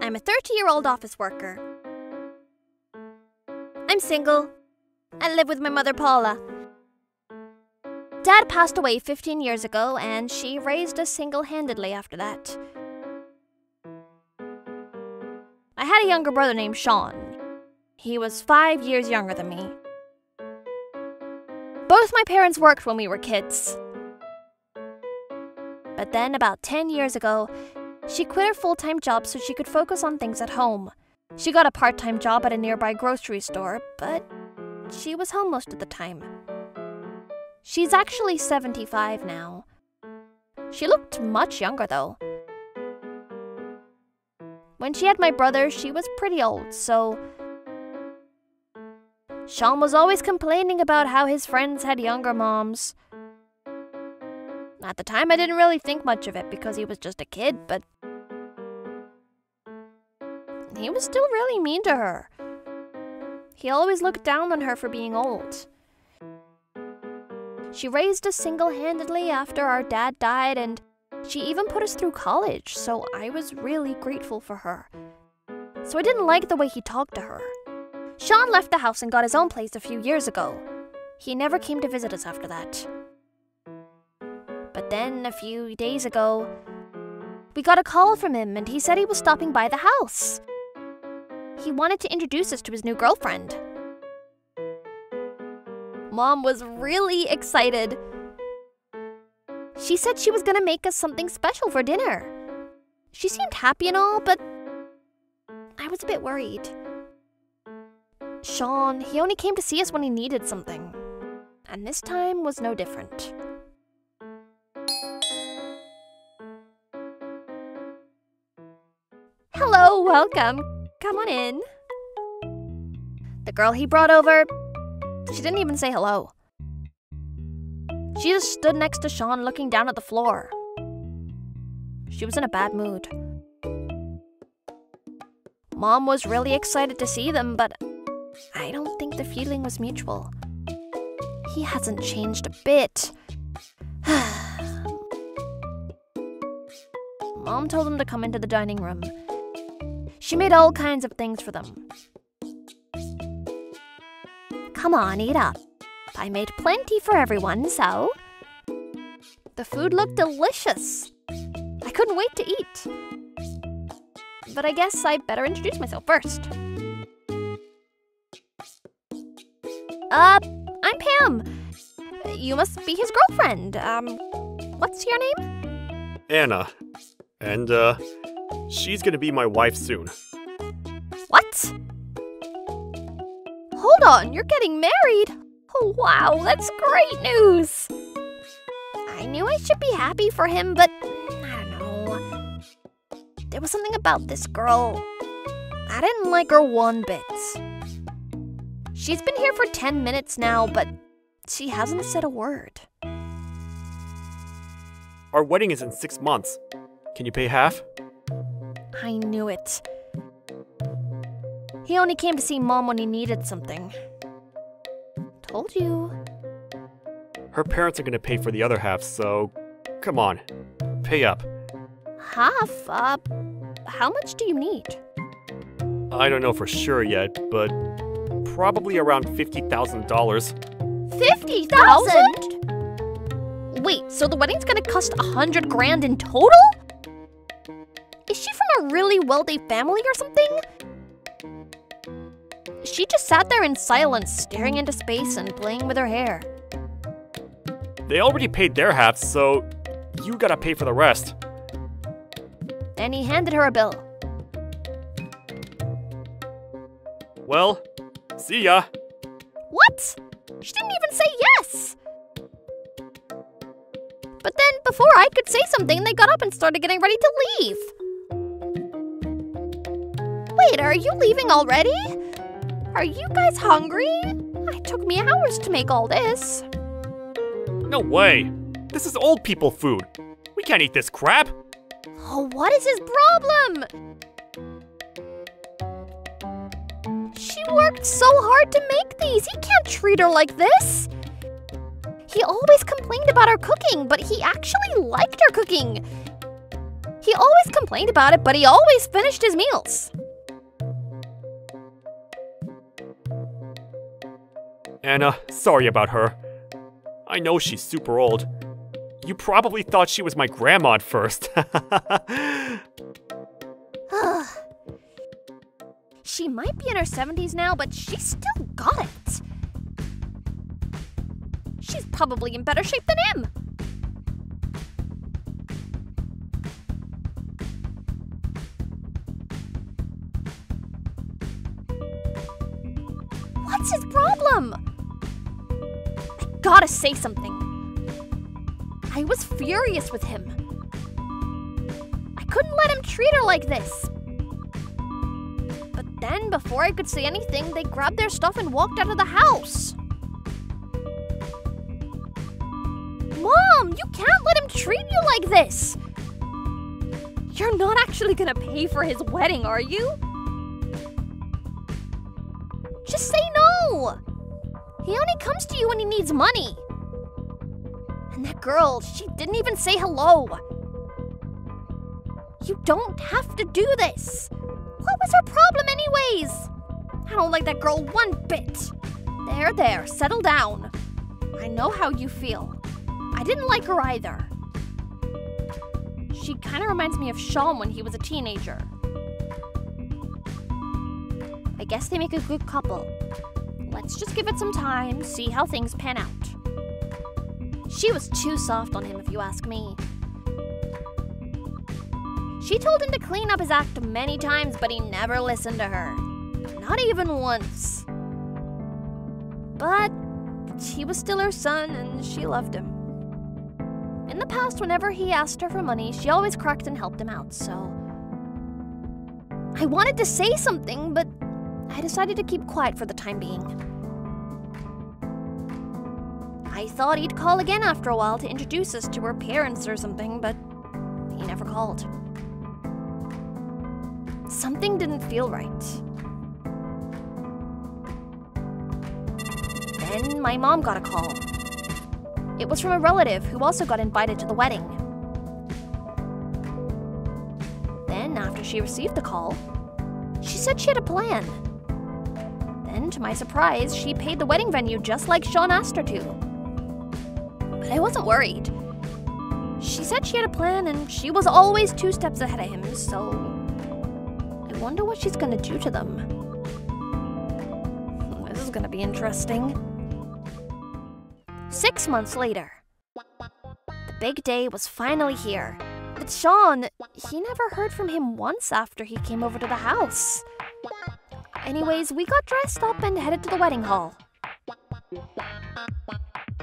I'm a 30-year-old office worker. I'm single. I live with my mother, Paula. Dad passed away 15 years ago, and she raised us single-handedly after that. I had a younger brother named Sean. He was 5 years younger than me. Both my parents worked when we were kids. But then, about 10 years ago, she quit her full-time job so she could focus on things at home. She got a part-time job at a nearby grocery store, but she was home most of the time. She's actually 75 now. She looked much younger, though. When she had my brother, she was pretty old, so Sean was always complaining about how his friends had younger moms. At the time, I didn't really think much of it because he was just a kid, but he was still really mean to her. He always looked down on her for being old. She raised us single-handedly after our dad died, and she even put us through college, so I was really grateful for her. So I didn't like the way he talked to her. Sean left the house and got his own place a few years ago. He never came to visit us after that. But then, a few days ago, we got a call from him, and he said he was stopping by the house. He wanted to introduce us to his new girlfriend. Mom was really excited. She said she was gonna make us something special for dinner. She seemed happy and all, but I was a bit worried. Sean, he only came to see us when he needed something. And this time was no different. Hello, welcome. Come on in. The girl he brought over, she didn't even say hello. She just stood next to Sean looking down at the floor. She was in a bad mood. Mom was really excited to see them, but I don't think the feeling was mutual. He hasn't changed a bit. Mom told him to come into the dining room. She made all kinds of things for them. Come on, eat up. I made plenty for everyone, so... The food looked delicious. I couldn't wait to eat. But I guess I better introduce myself first. I'm Pam. You must be his girlfriend. What's your name? Anna. And, she's gonna be my wife soon. What? Hold on, you're getting married? Oh, wow, that's great news! I knew I should be happy for him, but I don't know. There was something about this girl. I didn't like her one bit. She's been here for 10 minutes now, but she hasn't said a word. Our wedding is in 6 months. Can you pay half? I knew it. He only came to see Mom when he needed something. Told you. Her parents are gonna pay for the other half, so come on, pay up. Half? How much do you need? I don't know for sure yet, but probably around $50,000. $50,000? Wait, so the wedding's gonna cost $100,000 in total? Is she from a really wealthy family or something? She just sat there in silence, staring into space and playing with her hair. They already paid their half, so you gotta pay for the rest. And he handed her a bill. Well, see ya. What? She didn't even say yes! But then, before I could say something, they got up and started getting ready to leave. Wait, are you leaving already? Are you guys hungry? It took me hours to make all this. No way. This is old people food. We can't eat this crap. Oh, what is his problem? She worked so hard to make these. He can't treat her like this. He always complained about her cooking, but he actually liked her cooking. He always complained about it, but he always finished his meals. Anna, sorry about her. I know she's super old. You probably thought she was my grandma at first. She might be in her 70s now, but she's still got it. She's probably in better shape than him. What's his problem? I gotta say something. I was furious with him. I couldn't let him treat her like this. But then, before I could say anything, they grabbed their stuff and walked out of the house. Mom, you can't let him treat you like this. You're not actually gonna pay for his wedding, are you? Just say no. He only comes to you when he needs money. And that girl, she didn't even say hello. You don't have to do this. What was her problem anyways? I don't like that girl one bit. There, settle down. I know how you feel. I didn't like her either. She kind of reminds me of Sean when he was a teenager. I guess they make a good couple. Let's just give it some time, see how things pan out. She was too soft on him, if you ask me. She told him to clean up his act many times, but he never listened to her. Not even once. But he was still her son, and she loved him. In the past, whenever he asked her for money, she always cracked and helped him out, so... I wanted to say something, but I decided to keep quiet for the time being. I thought he'd call again after a while to introduce us to her parents or something, but he never called. Something didn't feel right. Then my mom got a call. It was from a relative who also got invited to the wedding. Then, after she received the call, she said she had a plan. Then, to my surprise, she paid the wedding venue just like Sean asked her to. But I wasn't worried. She said she had a plan and she was always 2 steps ahead of him, so I wonder what she's gonna do to them. This is gonna be interesting. 6 months later, the big day was finally here. But Sean, he never heard from him once after he came over to the house. Anyways, we got dressed up and headed to the wedding hall.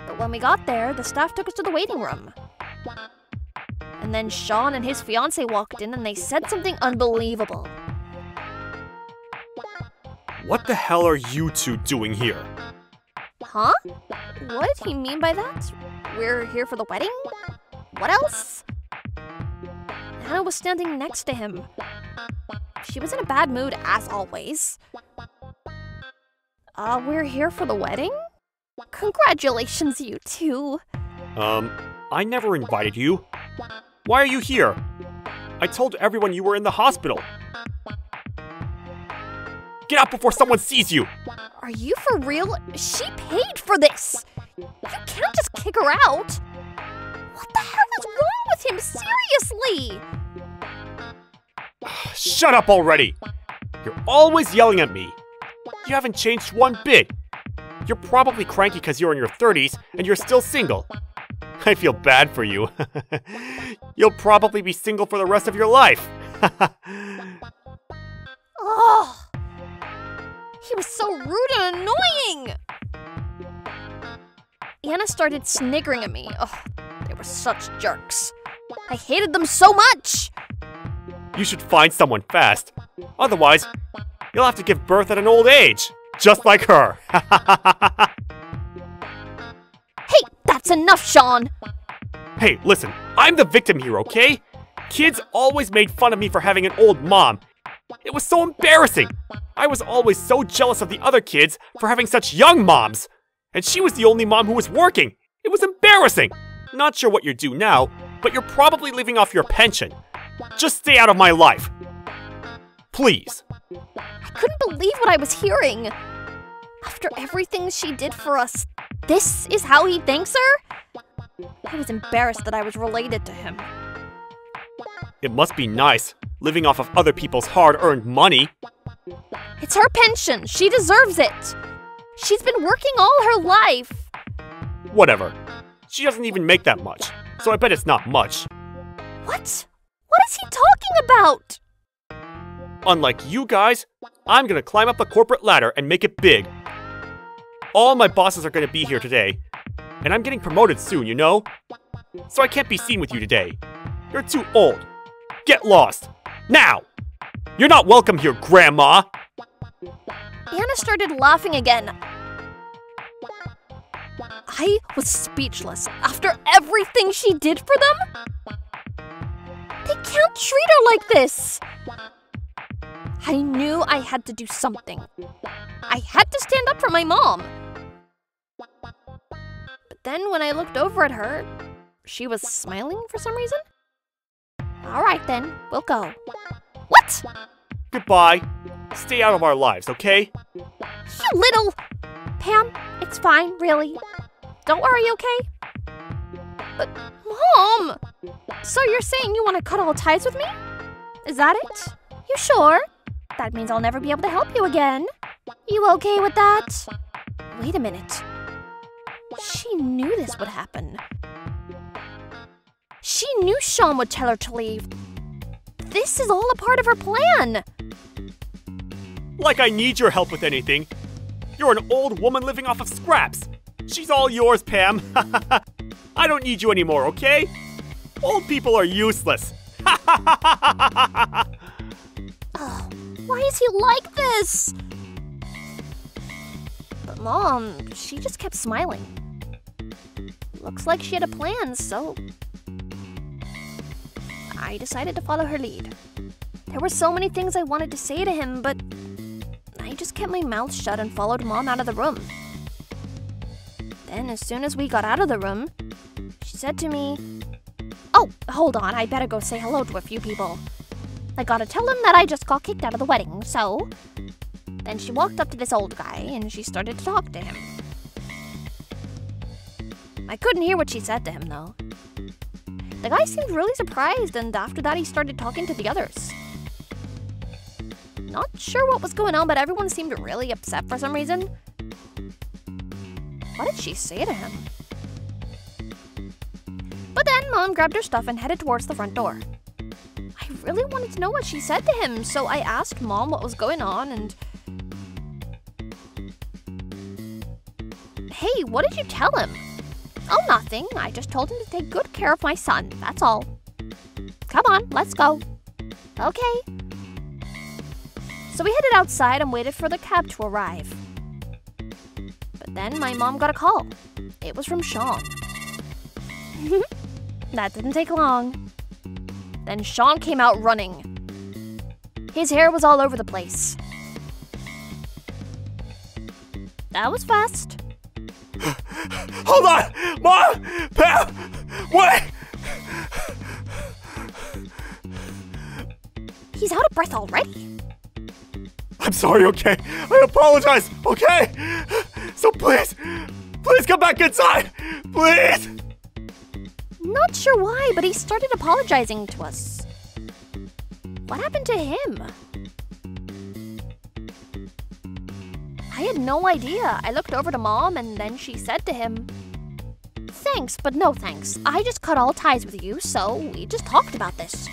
But when we got there, the staff took us to the waiting room. And then Sean and his fiancée walked in and they said something unbelievable. What the hell are you two doing here? Huh? What did he mean by that? We're here for the wedding? What else? Hannah was standing next to him. She was in a bad mood, as always. We're here for the wedding? Congratulations, you two. I never invited you. Why are you here? I told everyone you were in the hospital. Get out before someone sees you! Are you for real? She paid for this! You can't just kick her out! What the hell is wrong with him? Seriously! Shut up already! You're always yelling at me. You haven't changed one bit. You're probably cranky because you're in your 30s and you're still single. I feel bad for you. You'll probably be single for the rest of your life. Oh! He was so rude and annoying! Anna started sniggering at me. Ugh, they were such jerks. I hated them so much! You should find someone fast. Otherwise, you'll have to give birth at an old age. Just like her. Hey, that's enough, Sean! Hey, listen, I'm the victim here, okay? Kids always made fun of me for having an old mom. It was so embarrassing. I was always so jealous of the other kids for having such young moms. And she was the only mom who was working. It was embarrassing. Not sure what you're due now, but you're probably living off your pension. Just stay out of my life. Please. I couldn't believe what I was hearing. After everything she did for us, this is how he thanks her? I was embarrassed that I was related to him. It must be nice, living off of other people's hard-earned money. It's her pension. She deserves it. She's been working all her life. Whatever. She doesn't even make that much, so I bet it's not much. What? What is he talking about? Unlike you guys, I'm gonna climb up the corporate ladder and make it big. All my bosses are gonna be here today, and I'm getting promoted soon, you know? So I can't be seen with you today. You're too old. Get lost. Now! You're not welcome here, Grandma! Anna started laughing again. I was speechless after everything she did for them. They can't treat her like this. I knew I had to do something. I had to stand up for my mom. But then when I looked over at her, she was smiling for some reason. All right then, we'll go. What? Goodbye. Stay out of our lives, okay? You little... Pam, it's fine, really. Don't worry, okay? But, Mom! So you're saying you want to cut all ties with me? Is that it? You sure? That means I'll never be able to help you again. You okay with that? Wait a minute. She knew this would happen. She knew Sean would tell her to leave. This is all a part of her plan. Like I need your help with anything. You're an old woman living off of scraps. She's all yours, Pam. I don't need you anymore, okay? Old people are useless. Oh, why is he like this? But Mom, she just kept smiling. Looks like she had a plan, so I decided to follow her lead. There were so many things I wanted to say to him, but I just kept my mouth shut and followed Mom out of the room. Then, as soon as we got out of the room, she said to me, "Oh, hold on, I better go say hello to a few people. I gotta tell them that I just got kicked out of the wedding, so..." Then she walked up to this old guy and she started to talk to him. I couldn't hear what she said to him, though. The guy seemed really surprised, and after that he started talking to the others. Not sure what was going on, but everyone seemed really upset for some reason. What did she say to him? But then Mom grabbed her stuff and headed towards the front door. I really wanted to know what she said to him, so I asked Mom what was going on and... Hey, what did you tell him? Oh, nothing. I just told him to take good care of my son, that's all. Come on, let's go. Okay. So we headed outside and waited for the cab to arrive. But then my mom got a call. It was from Sean. That didn't take long. Then Sean came out running. His hair was all over the place. That was fast. Hold on! Mom! Pam! Wait! He's out of breath already. I'm sorry, okay? I apologize, okay? So please come back inside! Please! Not sure why, but he started apologizing to us. What happened to him? I had no idea. I looked over to Mom and then she said to him, "Thanks, but no thanks. I just cut all ties with you, so we just talked about this.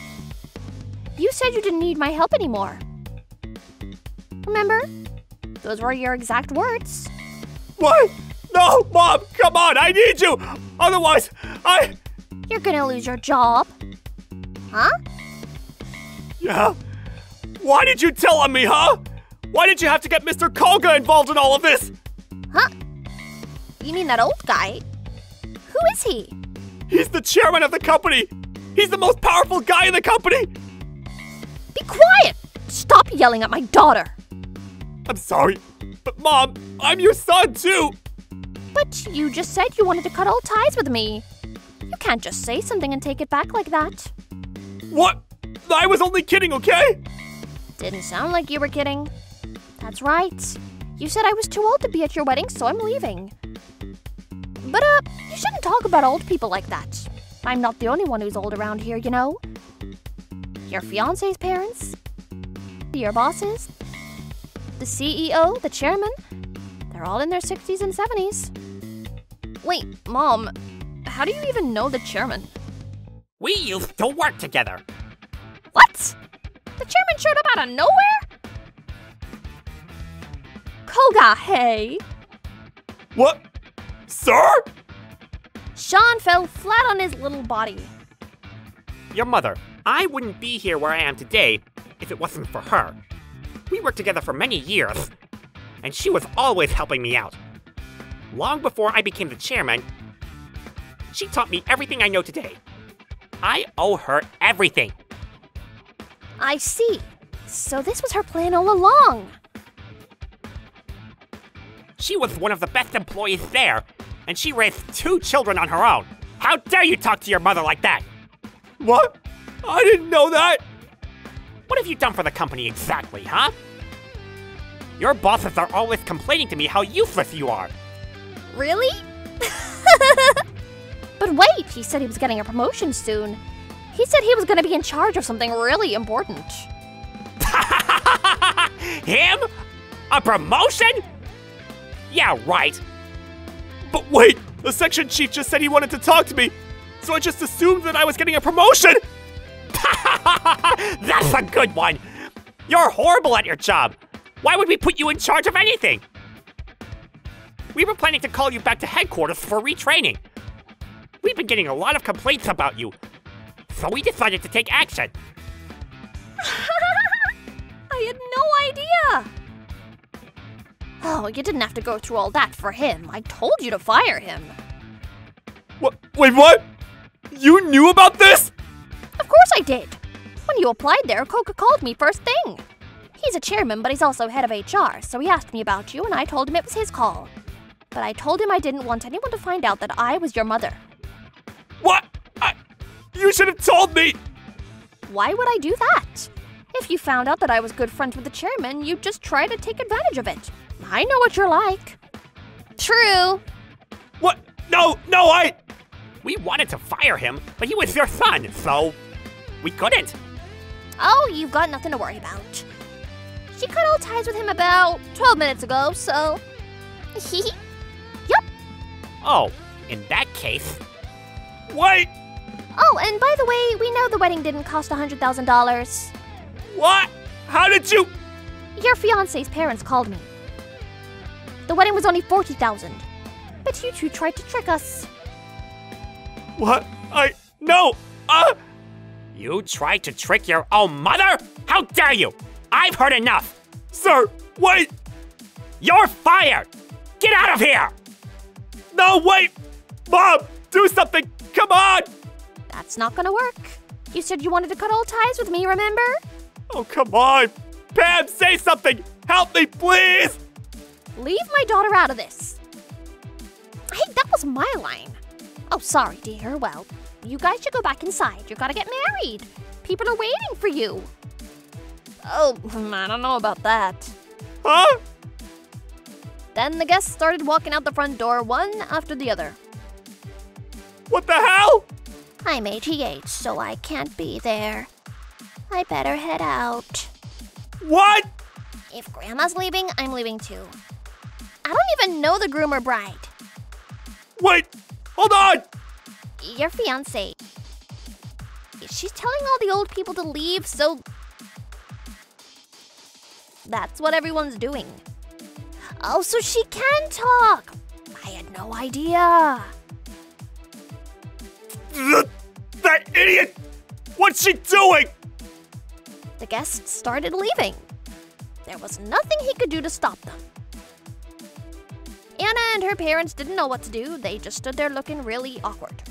You said you didn't need my help anymore. Remember? Those were your exact words." What? No, Mom, come on, I need you! Otherwise, You're gonna lose your job. Huh? Yeah? Why did you tell on me, huh? Why did you have to get Mr. Kolga involved in all of this? Huh? You mean that old guy? Who is he? He's the chairman of the company! He's the most powerful guy in the company! Be quiet! Stop yelling at my daughter! I'm sorry, but Mom, I'm your son too! But you just said you wanted to cut all ties with me. You can't just say something and take it back like that. What? I was only kidding, okay? Didn't sound like you were kidding. That's right. You said I was too old to be at your wedding, so I'm leaving. But, you shouldn't talk about old people like that. I'm not the only one who's old around here, you know? Your fiancé's parents, your bosses, the CEO, the chairman, they're all in their 60s and 70s. Wait, Mom, how do you even know the chairman? We used to work together. What? The chairman showed up out of nowhere? Koga, hey! What? Sir? Sean fell flat on his little body. Your mother. I wouldn't be here where I am today if it wasn't for her. We worked together for many years, and she was always helping me out. Long before I became the chairman, she taught me everything I know today. I owe her everything. I see. So this was her plan all along. She was one of the best employees there, and she raised 2 children on her own. How dare you talk to your mother like that? What? I didn't know that! What have you done for the company exactly, huh? Your bosses are always complaining to me how useless you are. Really? But wait, he said he was getting a promotion soon. He said he was going to be in charge of something really important. Him? A promotion? Yeah, right. But wait, the section chief just said he wanted to talk to me, so I just assumed that I was getting a promotion! That's a good one! You're horrible at your job! Why would we put you in charge of anything? We were planning to call you back to headquarters for retraining. We've been getting a lot of complaints about you, so we decided to take action. I had no idea! Oh, you didn't have to go through all that for him. I told you to fire him. What? Wait, what? You knew about this? Of course I did. When you applied there, Koga called me first thing. He's a chairman, but he's also head of HR, so he asked me about you, and I told him it was his call. But I told him I didn't want anyone to find out that I was your mother. What? You should have told me! Why would I do that? If you found out that I was good friends with the chairman, you'd just try to take advantage of it. I know what you're like. True. What? No, We wanted to fire him, but he was your son, so we couldn't. Oh, you've got nothing to worry about. She cut all ties with him about 12 minutes ago, so... Yep. Oh, in that case... Wait! Oh, and by the way, we know the wedding didn't cost $100,000. What? How did you... Your fiancé's parents called me. The wedding was only $40,000. But you two tried to trick us. What? No! You tried to trick your own mother? How dare you! I've heard enough! Sir, wait! You're fired! Get out of here! No, wait! Mom, do something! Come on! That's not gonna work. You said you wanted to cut all ties with me, remember? Oh, come on! Pam, say something! Help me, please! Leave my daughter out of this. Hey, that was my line. Oh, sorry, dear. Well, you guys should go back inside. You gotta get married. People are waiting for you. Oh, I don't know about that. Huh? Then the guests started walking out the front door, one after the other. What the hell? I'm AGH, so I can't be there. I better head out. What? If Grandma's leaving, I'm leaving too. I don't even know the groom or bride. Wait! Hold on! Your fiancé. She's telling all the old people to leave, so... That's what everyone's doing. Oh, so she can talk! I had no idea. That idiot! What's she doing? The guests started leaving. There was nothing he could do to stop them. Anna and her parents didn't know what to do. They just stood there looking really awkward.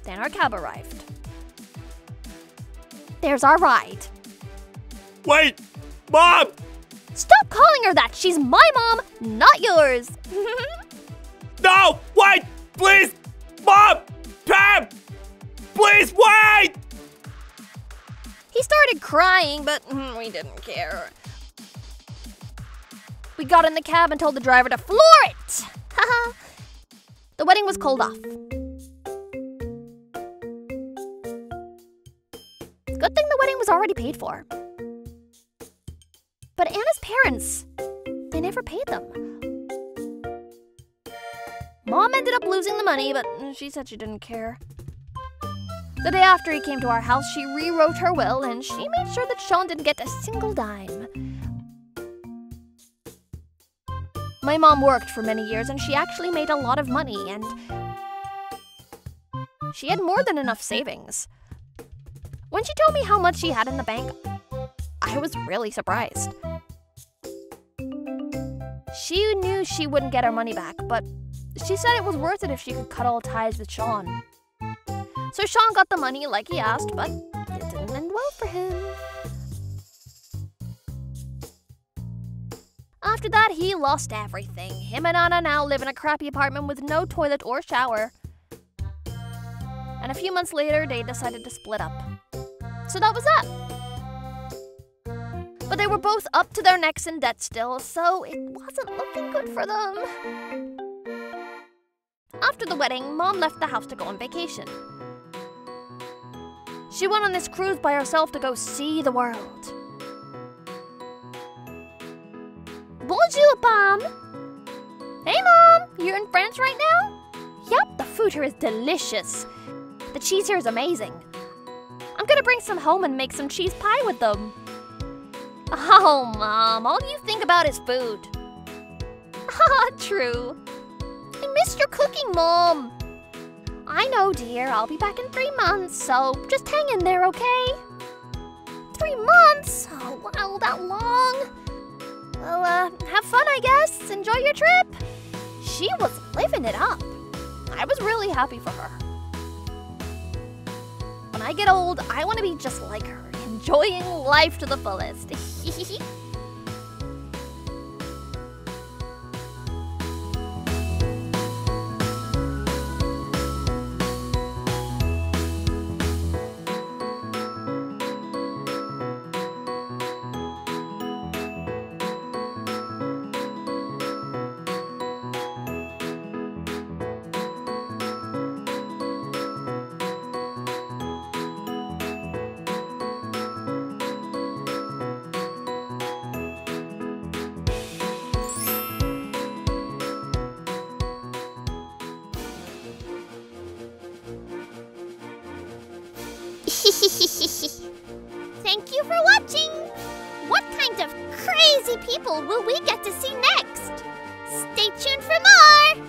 Then our cab arrived. There's our ride. Wait! Mom! Stop calling her that! She's my mom, not yours! No! Wait! Please! Mom! Pam! please wait! He started crying, but we didn't care. We got in the cab and told the driver to floor it! Haha. The wedding was called off. Good thing the wedding was already paid for. But Anna's parents, they never paid them. Mom ended up losing the money, but she said she didn't care. The day after he came to our house, she rewrote her will and she made sure that Sean didn't get a single dime. My mom worked for many years and she actually made a lot of money and she had more than enough savings. When she told me how much she had in the bank, I was really surprised. She knew she wouldn't get her money back, but she said it was worth it if she could cut all ties with Sean. So Sean got the money like he asked, but it didn't end well for him. After that, he lost everything. Him and Anna now live in a crappy apartment with no toilet or shower. And a few months later, they decided to split up. So that was that. But they were both up to their necks in debt still, so it wasn't looking good for them. After the wedding, Mom left the house to go on vacation. She went on this cruise by herself to go see the world. Bonjour, Pam! Hey, Mom! You're in France right now? Yep, the food here is delicious. The cheese here is amazing. I'm gonna bring some home and make some cheese pie with them. Oh, Mom, all you think about is food. Haha, true. I missed your cooking, Mom. I know, dear. I'll be back in 3 months, so just hang in there, okay? 3 months? Oh, wow, that long? Well, have fun, I guess. Enjoy your trip. She was living it up. I was really happy for her. When I get old, I want to be just like her, enjoying life to the fullest. Thank you for watching! What kind of crazy people will we get to see next? Stay tuned for more!